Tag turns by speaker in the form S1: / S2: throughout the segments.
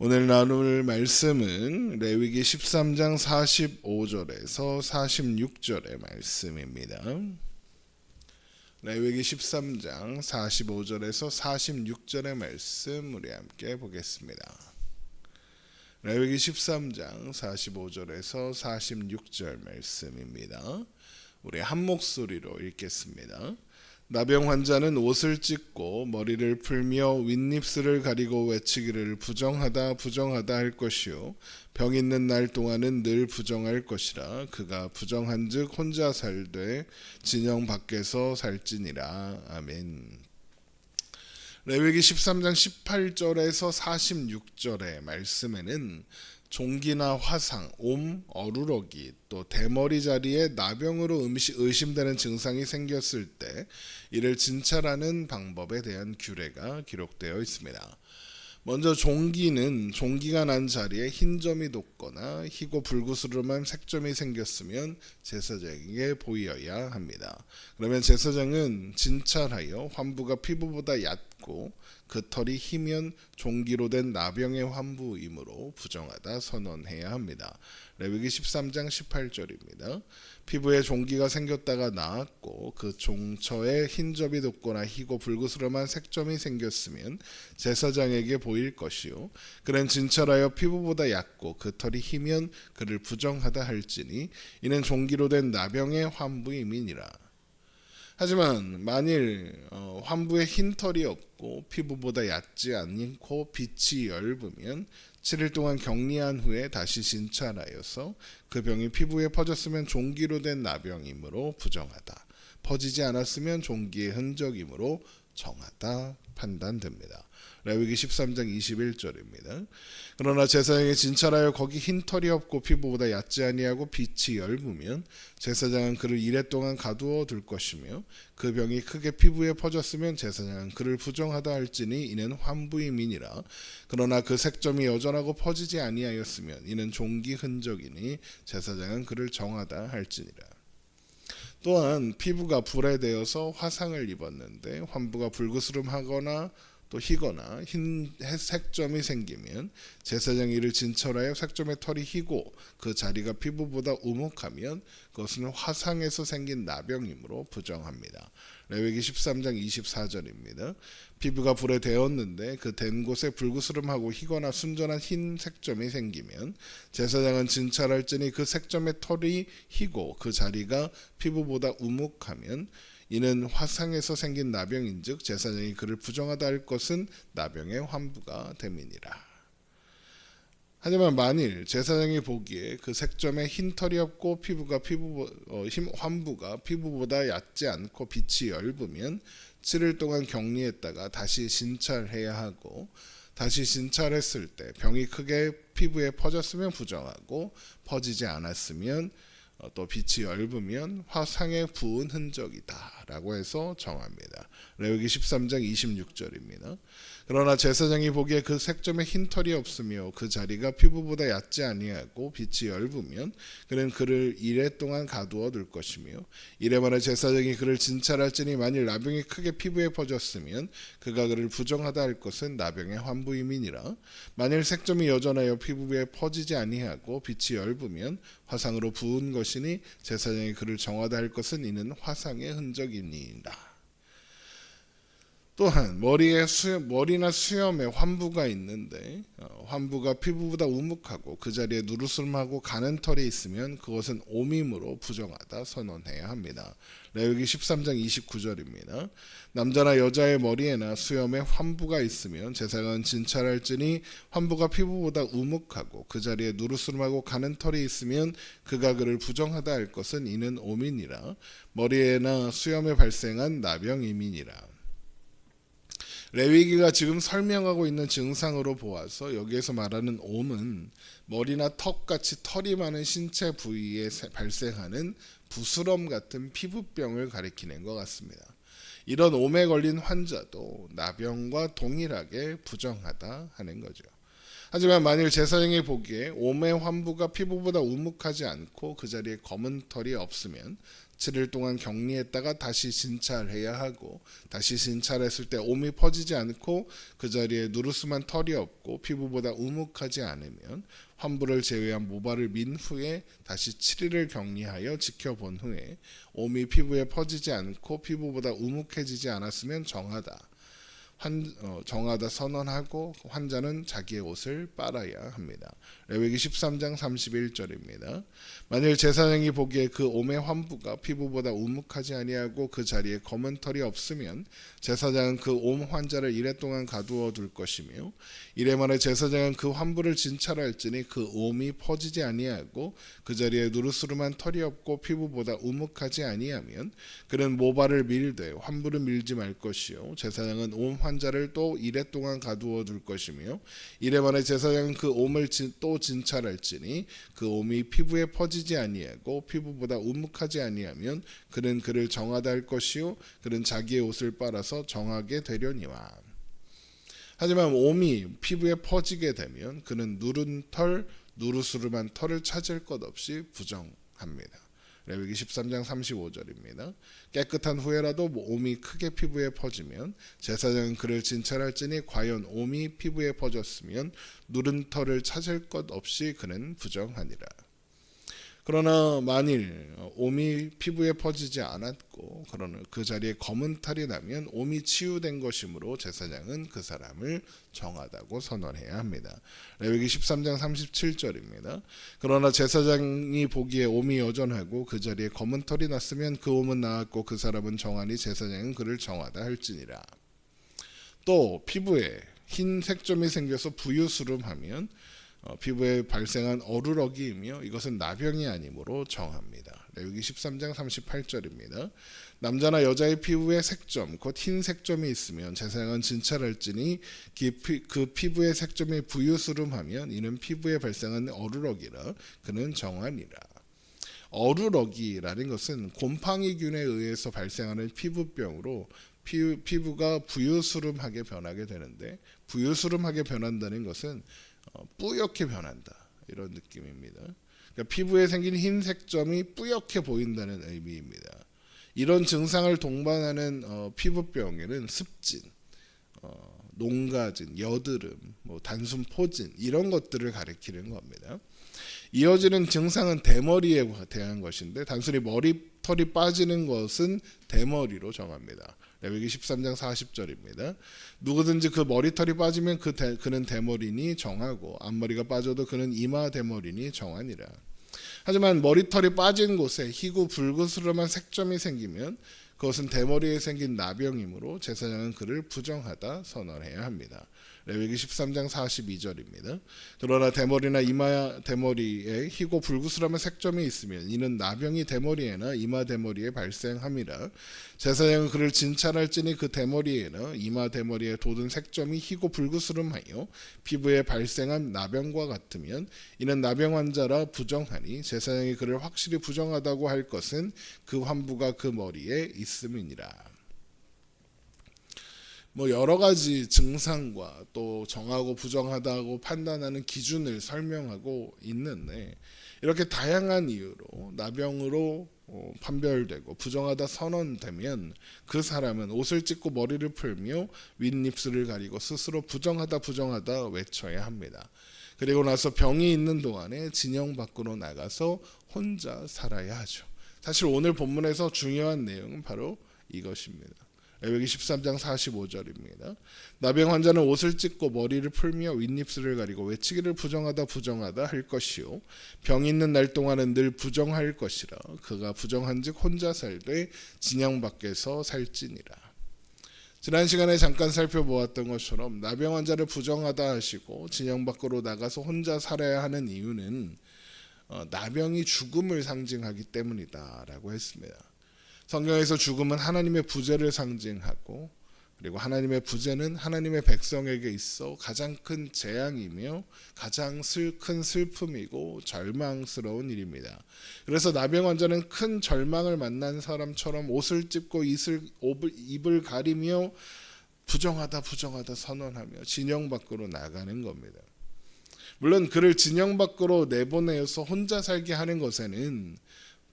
S1: 오늘 나눌 말씀은 레위기 13장 45절에서 46절의 말씀입니다. 레위기 13장 45절에서 46절의 말씀 우리 함께 보겠습니다. 레위기 13장 45절에서 46절 말씀입니다. 우리 한 목소리로 읽겠습니다. 나병 환자는 옷을 찢고 머리를 풀며 윗입술을 가리고 외치기를 부정하다 부정하다 할 것이요 병 있는 날 동안은 늘 부정할 것이라. 그가 부정한즉 혼자 살되 진영 밖에서 살지니라. 아멘. 레위기 13장 18절에서 46절의 말씀에는 종기나 화상, 옴, 어루러기, 또 대머리 자리에 나병으로 의심되는 증상이 생겼을 때 이를 진찰하는 방법에 대한 규례가 기록되어 있습니다. 먼저 종기가 난 자리에 흰 점이 돋거나 희고 불구스름한 색점이 생겼으면 제사장에게 보여야 합니다. 그러면 제사장은 진찰하여 환부가 피부보다 얕고 그 털이 희면 종기로 된 나병의 환부이므로 부정하다 선언해야 합니다. 레위기 13장 18절입니다. 피부에 종기가 생겼다가 나았고 그 종처에 흰 점이 돋거나 희고 불구스름한 색점이 생겼으면 제사장에게 보일 것이요 그는 진찰하여 피부보다 얕고 그 털이 희면 그를 부정하다 할지니 이는 종기로 된 나병의 환부임이니라. 하지만 만일 환부에 흰 털이 없고 피부보다 얕지 않고 빛이 엷으면 7일 동안 격리한 후에 다시 진찰하여서 그 병이 피부에 퍼졌으면 종기로 된 나병이므로 부정하다, 퍼지지 않았으면 종기의 흔적이므로 정하다 판단됩니다. 레위기 13장 21절입니다. 그러나 제사장이 진찰하여 거기 흰 털이 없고 피부보다 얕지 아니하고 빛이 엷으면 제사장은 그를 이레 동안 가두어 둘 것이며 그 병이 크게 피부에 퍼졌으면 제사장은 그를 부정하다 할지니 이는 환부임이니라. 그러나 그 색점이 여전하고 퍼지지 아니하였으면 이는 종기 흔적이니 제사장은 그를 정하다 할지니라. 또한 피부가 불에 대어서 화상을 입었는데 환부가 불구스름하거나 또 희거나 흰 색점이 생기면 제사장이 이를 진찰하여 색점의 털이 희고 그 자리가 피부보다 우묵하면 그것은 화상에서 생긴 나병이므로 부정합니다. 레위기 13장 24절입니다. 피부가 불에 데었는데 그 댄 곳에 불구스름하고 희거나 순전한 흰 색점이 생기면 제사장은 진찰할지니 그 색점의 털이 희고 그 자리가 피부보다 우묵하면 이는 화상에서 생긴 나병인즉 제사장이 그를 부정하다 할 것은 나병의 환부가 됨이니라. 하지만 만일 제사장이 보기에 그 색점에 흰 털이 없고 환부가 피부보다 얕지 않고 빛이 엷으면 7일 동안 격리했다가 다시 진찰해야 하고, 다시 진찰했을 때 병이 크게 피부에 퍼졌으면 부정하고 퍼지지 않았으면 또 빛이 엷으면 화상에 부은 흔적이다 라고 해서 정합니다. 레위기 13장 26절입니다. 그러나 제사장이 보기에 그 색점에 흰 털이 없으며 그 자리가 피부보다 얕지 아니하고 빛이 엷으면 그는 그를 이레 동안 가두어 둘 것이며 이레 만에 제사장이 그를 진찰할지니 만일 나병이 크게 피부에 퍼졌으면 그가 그를 부정하다 할 것은 나병의 환부임이니라. 만일 색점이 여전하여 피부에 퍼지지 아니하고 빛이 엷으면 화상으로 부은 것이니 제사장이 그를 정하다 할 것은 이는 화상의 흔적이니라. 또한 머리나 수염에 환부가 있는데 환부가 피부보다 우묵하고 그 자리에 누르스름하고 가는 털이 있으면 그것은 오밈으로 부정하다 선언해야 합니다. 레위기 13장 29절입니다. 남자나 여자의 머리에나 수염에 환부가 있으면 제사장은 진찰할지니 환부가 피부보다 우묵하고 그 자리에 누르스름하고 가는 털이 있으면 그가 그를 부정하다 할 것은 이는 오민이라. 머리에나 수염에 발생한 나병임이니라. 레위기가 지금 설명하고 있는 증상으로 보아서 여기에서 말하는 옴은 머리나 턱같이 털이 많은 신체 부위에 발생하는 부스럼 같은 피부병을 가리키는 것 같습니다. 이런 옴에 걸린 환자도 나병과 동일하게 부정하다 하는 거죠. 하지만 만일 제사장이 보기에 옴의 환부가 피부보다 우묵하지 않고 그 자리에 검은 털이 없으면 7일 동안 격리했다가 다시 진찰해야 하고, 다시 진찰했을 때 옴이 퍼지지 않고 그 자리에 누르스만 털이 없고 피부보다 우묵하지 않으면 환부를 제외한 모발을 민 후에 다시 7일을 격리하여 지켜본 후에 옴이 피부에 퍼지지 않고 피부보다 우묵해지지 않았으면 정하다 선언하고 환자는 자기의 옷을 빨아야 합니다. 레위기 13장 31절입니다. 만일 제사장이 보기에 그 옴의 환부가 피부보다 우묵하지 아니하고 그 자리에 검은 털이 없으면 제사장은 그 옴 환자를 이래 동안 가두어 둘 것이며, 이래 만에 제사장은 그 환부를 진찰할지니 그 옴이 퍼지지 아니하고 그 자리에 누르스름한 털이 없고 피부보다 우묵하지 아니하면 그는 모발을 밀되 환부를 밀지 말 것이요, 제사장은 옴 환자를 또 이래 동안 가두어 둘 것이며, 이래 만에 제사장은 그 옴을 또 진찰할지니 그 옴이 피부에 퍼지지 아니하고 피부보다 우묵하지 아니하면 그는 그를 정하다 할 것이요, 그는 자기의 옷을 빨아서 정하게 되려니와. 하지만 옴이 피부에 퍼지게 되면 그는 누르스름한 털을 찾을 것 없이 부정합니다. 레위기 13장 35절입니다. 깨끗한 후에라도 옴이 크게 피부에 퍼지면 제사장은 그를 진찰할지니 과연 옴이 피부에 퍼졌으면 누른 털을 찾을 것 없이 그는 부정하니라. 그러나 만일 옴이 피부에 퍼지지 않았고 그러나 그 자리에 검은 털이 나면 옴이 치유된 것이므로 제사장은 그 사람을 정하다고 선언해야 합니다. 레위기 13장 37절입니다. 그러나 제사장이 보기에 옴이 여전하고 그 자리에 검은 털이 났으면 그 옴은 나았고 그 사람은 정하니 제사장은 그를 정하다 할지니라. 또 피부에 흰 색점이 생겨서 부유스름하면 피부에 발생한 어루러기이며 이것은 나병이 아니므로 정합니다. 레위기 13장 38절입니다. 남자나 여자의 피부에 색점 곧 흰 색점이 있으면 제사장은 진찰할지니 그 피부의 색점이 부유스름하면 이는 피부에 발생한 어루러기라 그는 정하니라. 어루러기라는 것은 곰팡이균에 의해서 발생하는 피부병으로 피부가 부유스름하게 변하게 되는데, 부유스름하게 변한다는 것은 뿌옇게 변한다, 이런 느낌입니다. 그러니까 피부에 생긴 흰 색점이 뿌옇게 보인다는 의미입니다. 이런 증상을 동반하는 피부병에는 습진, 농가진, 여드름, 단순 포진 이런 것들을 가리키는 겁니다. 이어지는 증상은 대머리에 대한 것인데 단순히 머리털이 빠지는 것은 대머리로 정합니다. 레위기 13장 40절입니다. 누구든지 그 머리털이 빠지면 그는 대머리니 정하고 앞머리가 빠져도 그는 이마 대머리니 정하니라. 하지만 머리털이 빠진 곳에 희고 붉으스름한 색점이 생기면 그것은 대머리에 생긴 나병이므로 제사장은 그를 부정하다 선언해야 합니다. 레위기 13장 42절입니다. 그러나 대머리나 이마 대머리에 희고 불구스름한 색점이 있으면 이는 나병이 대머리에나 이마 대머리에 발생함이라. 제사장은 그를 진찰할지니 그 대머리에나 이마 대머리에 돋은 색점이 희고 불구스름하여 피부에 발생한 나병과 같으면 이는 나병 환자라 부정하니 제사장이 그를 확실히 부정하다고 할 것은 그 환부가 그 머리에 있음이니라. 여러 가지 증상과 또 정하고 부정하다고 판단하는 기준을 설명하고 있는데, 이렇게 다양한 이유로 나병으로 판별되고 부정하다 선언되면 그 사람은 옷을 찢고 머리를 풀며 윗입술을 가리고 스스로 부정하다 외쳐야 합니다. 그리고 나서 병이 있는 동안에 진영 밖으로 나가서 혼자 살아야 하죠. 사실 오늘 본문에서 중요한 내용은 바로 이것입니다. 레위기 13장 45절입니다. 나병 환자는 옷을 찢고 머리를 풀며 윗입술을 가리고 외치기를 부정하다 할 것이요 병 있는 날 동안은 늘 부정할 것이라. 그가 부정한즉 혼자 살되 진영 밖에서 살지니라. 지난 시간에 잠깐 살펴보았던 것처럼 나병 환자를 부정하다 하시고 진영 밖으로 나가서 혼자 살아야 하는 이유는 나병이 죽음을 상징하기 때문이다라고 했습니다. 성경에서 죽음은 하나님의 부재를 상징하고, 그리고 하나님의 부재는 하나님의 백성에게 있어 가장 큰 재앙이며 가장 큰 슬픔이고 절망스러운 일입니다. 그래서 나병 환자는 큰 절망을 만난 사람처럼 옷을 찢고 입을 가리며 부정하다 선언하며 진영 밖으로 나가는 겁니다. 물론 그를 진영 밖으로 내보내서 혼자 살게 하는 것에는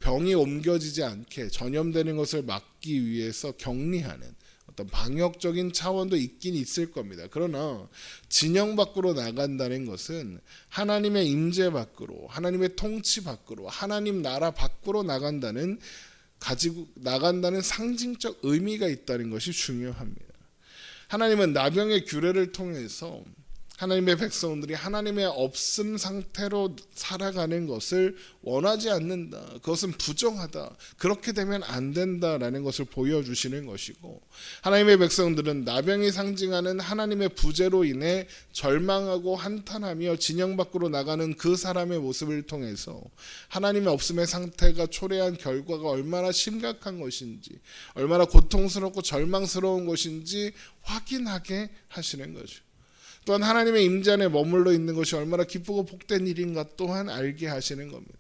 S1: 병이 옮겨지지 않게 전염되는 것을 막기 위해서 격리하는 어떤 방역적인 차원도 있긴 있을 겁니다. 그러나 진영 밖으로 나간다는 것은 하나님의 임재 밖으로, 하나님의 통치 밖으로, 하나님 나라 밖으로 가지고 나간다는 상징적 의미가 있다는 것이 중요합니다. 하나님은 나병의 규례를 통해서 하나님의 백성들이 하나님의 없음 상태로 살아가는 것을 원하지 않는다. 그것은 부정하다. 그렇게 되면 안 된다라는 것을 보여주시는 것이고, 하나님의 백성들은 나병이 상징하는 하나님의 부재로 인해 절망하고 한탄하며 진영 밖으로 나가는 그 사람의 모습을 통해서 하나님의 없음의 상태가 초래한 결과가 얼마나 심각한 것인지, 얼마나 고통스럽고 절망스러운 것인지 확인하게 하시는 거죠. 또한 하나님의 임재 안에 머물러 있는 것이 얼마나 기쁘고 복된 일인가 또한 알게 하시는 겁니다.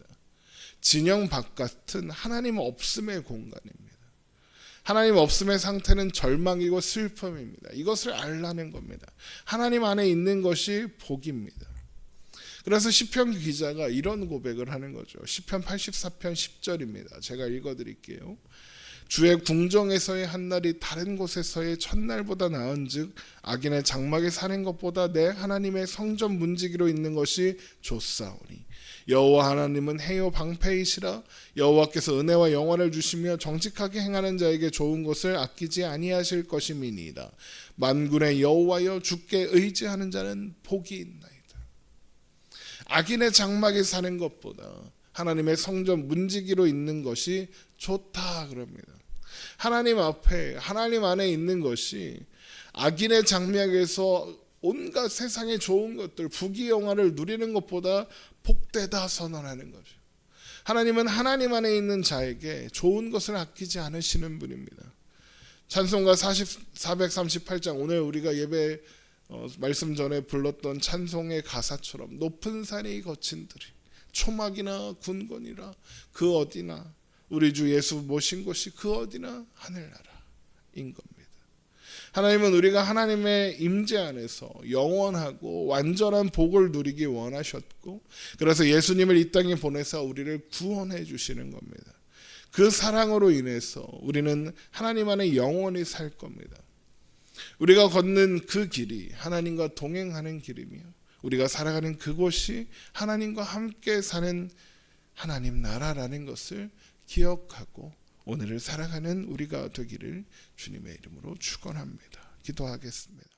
S1: 진영 바깥은 하나님 없음의 공간입니다. 하나님 없음의 상태는 절망이고 슬픔입니다. 이것을 알라는 겁니다. 하나님 안에 있는 것이 복입니다. 그래서 시편 기자가 이런 고백을 하는 거죠. 시편 84편 10절입니다. 제가 읽어드릴게요. 주의 궁정에서의 한날이 다른 곳에서의 첫날보다 나은즉 악인의 장막에 사는 것보다 내 하나님의 성전 문지기로 있는 것이 좋사오니 여호와 하나님은 해요 방패이시라. 여호와께서 은혜와 영화를 주시며 정직하게 행하는 자에게 좋은 것을 아끼지 아니하실 것임이니이다. 만군의 여호와여 주께 의지하는 자는 복이 있나이다. 악인의 장막에 사는 것보다 하나님의 성전 문지기로 있는 것이 좋다 그럽니다. 하나님 앞에, 하나님 안에 있는 것이 악인의 장막에서 온갖 세상의 좋은 것들, 부귀영화를 누리는 것보다 복되다 선언하는 거죠. 하나님은 하나님 안에 있는 자에게 좋은 것을 아끼지 않으시는 분입니다. 찬송가 438장, 오늘 우리가 예배 말씀 전에 불렀던 찬송의 가사처럼 높은 산이 거친 들이 초막이나 군건이라 그 어디나 우리 주 예수 모신 곳이 그 어디나 하늘나라인 겁니다. 하나님은 우리가 하나님의 임재 안에서 영원하고 완전한 복을 누리기 원하셨고, 그래서 예수님을 이 땅에 보내서 우리를 구원해 주시는 겁니다. 그 사랑으로 인해서 우리는 하나님 안에 영원히 살 겁니다. 우리가 걷는 그 길이 하나님과 동행하는 길이며, 우리가 살아가는 그곳이 하나님과 함께 사는 하나님 나라라는 것을 기억하고 오늘을 살아가는 우리가 되기를 주님의 이름으로 축원합니다. 기도하겠습니다.